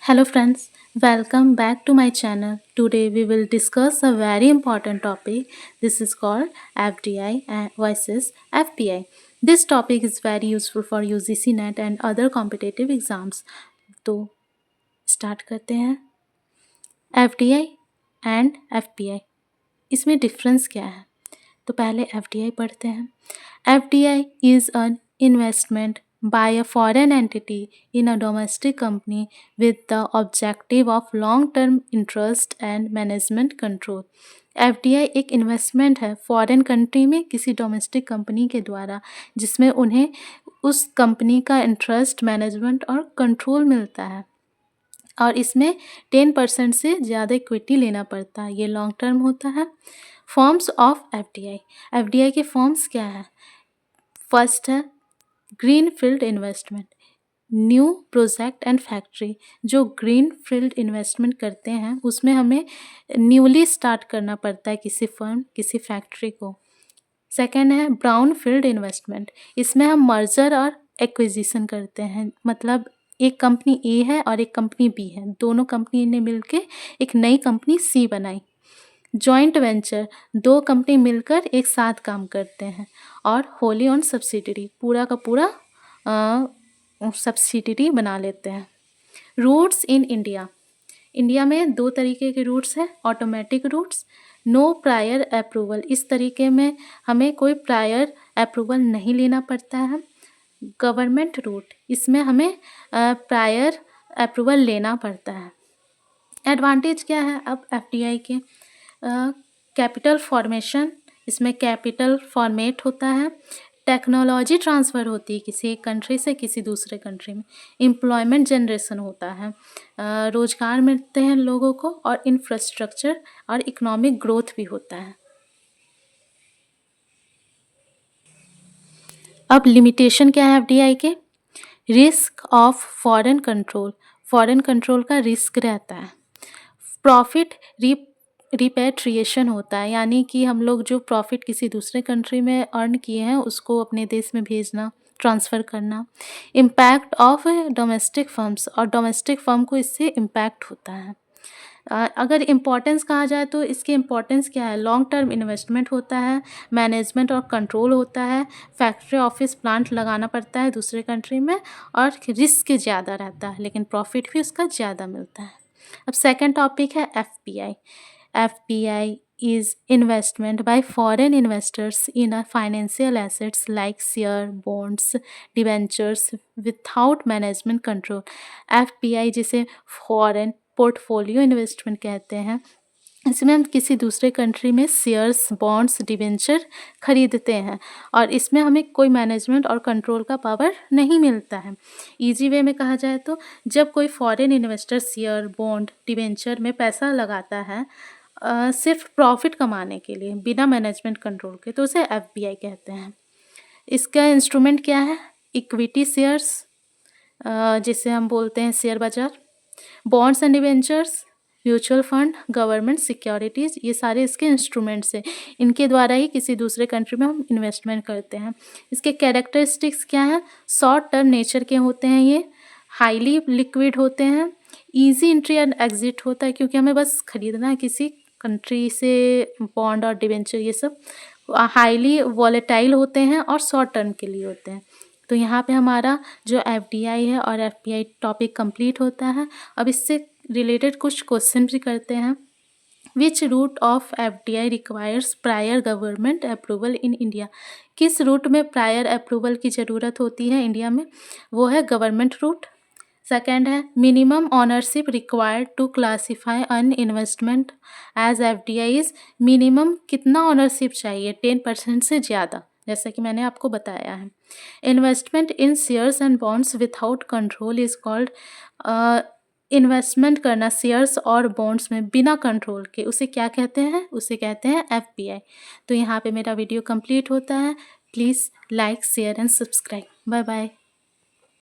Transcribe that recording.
Hello friends, welcome back to my channel. Today we will discuss a very important topic. This is called FDI versus FPI. This topic is very useful for UGC NET and other competitive exams. तो start करते हैं. FDI and FPI इसमें difference क्या है? तो पहले FDI पढ़ते हैं. FDI is an investment by a foreign entity in a domestic company with the objective of long-term interest and management control. FDI एक इन्वेस्टमेंट है फॉरेन कंट्री में किसी डोमेस्टिक कंपनी के द्वारा, जिसमें उन्हें उस कंपनी का इंटरेस्ट, मैनेजमेंट और कंट्रोल मिलता है और इसमें 10% से ज़्यादा इक्विटी लेना पड़ता है. ये लॉन्ग टर्म होता है. Forms of FDI. एफडीआई के फॉर्म्स क्या है? फर्स्ट है green field investment, new project and factory. जो ग्रीन फील्ड इन्वेस्टमेंट करते हैं उसमें हमें न्यूली स्टार्ट करना पड़ता है किसी फर्म, किसी फैक्ट्री को. सेकेंड है ब्राउन फील्ड इन्वेस्टमेंट. इसमें हम मर्जर और एक्विजिशन करते हैं, मतलब एक कंपनी ए है और एक कंपनी बी है, दोनों कंपनी ने मिलके एक नई कंपनी सी बनाई. जॉइंट वेंचर, दो कंपनी मिलकर एक साथ काम करते हैं. और होली ऑन सब्सिडरी, पूरा का पूरा सब्सिडरी बना लेते हैं. Roots in India. इंडिया में दो तरीके के रूट्स हैं. Automatic routes, no prior approval. इस तरीके में हमें कोई प्रायर अप्रूवल नहीं लेना पड़ता है. गवर्नमेंट रूट, इसमें हमें प्रायर अप्रूवल लेना पड़ता है. एडवांटेज क्या है अब एफडीआई के? कैपिटल फॉर्मेशन, इसमें कैपिटल फॉर्मेट होता है. टेक्नोलॉजी ट्रांसफ़र होती है किसी एक कंट्री से किसी दूसरे कंट्री में. एम्प्लॉयमेंट जनरेशन होता है, रोज़गार मिलते हैं लोगों को. और इंफ्रास्ट्रक्चर और इकोनॉमिक ग्रोथ भी होता है. अब लिमिटेशन क्या है एफडीआई के? Risk of foreign control. Foreign control का रिस्क रहता है. प्रॉफिट रिपेट्रिएशन होता है, यानी कि हम लोग जो प्रॉफिट किसी दूसरे कंट्री में अर्न किए हैं उसको अपने देश में भेजना, ट्रांसफ़र करना. इम्पैक्ट ऑफ डोमेस्टिक फर्म्स, और डोमेस्टिक फर्म को इससे इम्पैक्ट होता है. अगर इम्पोर्टेंस कहा जाए तो इसकी इम्पोर्टेंस क्या है? लॉन्ग टर्म इन्वेस्टमेंट होता है, मैनेजमेंट और कंट्रोल होता है, फैक्ट्री ऑफिस प्लांट लगाना पड़ता है दूसरे कंट्री में, और रिस्क ज़्यादा रहता है लेकिन प्रॉफिट भी उसका ज़्यादा मिलता है. अब सेकंड टॉपिक है FPI. FPI is investment by foreign investors in a financial assets like share, bonds, debentures without management control. FPI जिसे फॉरेन पोर्टफोलियो इन्वेस्टमेंट कहते हैं, इसमें हम किसी दूसरे कंट्री में शेयर्स, बॉन्ड्स, डिबेंचर खरीदते हैं और इसमें हमें कोई मैनेजमेंट और कंट्रोल का पावर नहीं मिलता है. इजी वे में कहा जाए तो जब कोई foreign investor share, bond, debenture में पैसा लगाता है सिर्फ प्रॉफिट कमाने के लिए बिना मैनेजमेंट कंट्रोल के, तो उसे एफपीआई कहते हैं. इसका इंस्ट्रूमेंट क्या है? इक्विटी शेयर्स, जिसे हम बोलते हैं शेयर बाजार, bonds and debentures, mutual fund, government securities, ये सारे इसके इंस्ट्रूमेंट्स हैं. इनके द्वारा ही किसी दूसरे कंट्री में हम इन्वेस्टमेंट करते हैं. इसके कैरेक्टरिस्टिक्स क्या हैं? शॉर्ट टर्म नेचर के होते हैं ये, हाईली लिक्विड होते हैं, ईजी एंट्री एंड एग्जिट होता है क्योंकि हमें बस खरीदना है किसी कंट्री से बॉन्ड और डिबेंचर. ये सब हाईली वॉलेटाइल होते हैं और शॉर्ट टर्म के लिए होते हैं. तो यहाँ पे हमारा जो एफडीआई है और एफपीआई टॉपिक कंप्लीट होता है. अब इससे रिलेटेड कुछ क्वेश्चन भी करते हैं. Which route of FDI requires prior government approval in India. किस रूट में प्रायर अप्रूवल की ज़रूरत होती है इंडिया में? वो है गवर्नमेंट रूट. सेकेंड है minimum ownership required to classify an investment as FDIs. Minimum कितना ऑनरशिप चाहिए? 10% से ज़्यादा, जैसा कि मैंने आपको बताया है. Investment in shares and bonds without control is called. Investment करना शेयर्स और बॉन्ड्स में बिना कंट्रोल के, उसे क्या कहते हैं? उसे कहते हैं एफपीआई. तो यहाँ पे मेरा वीडियो कंप्लीट होता है. Please like, share and subscribe. Bye bye.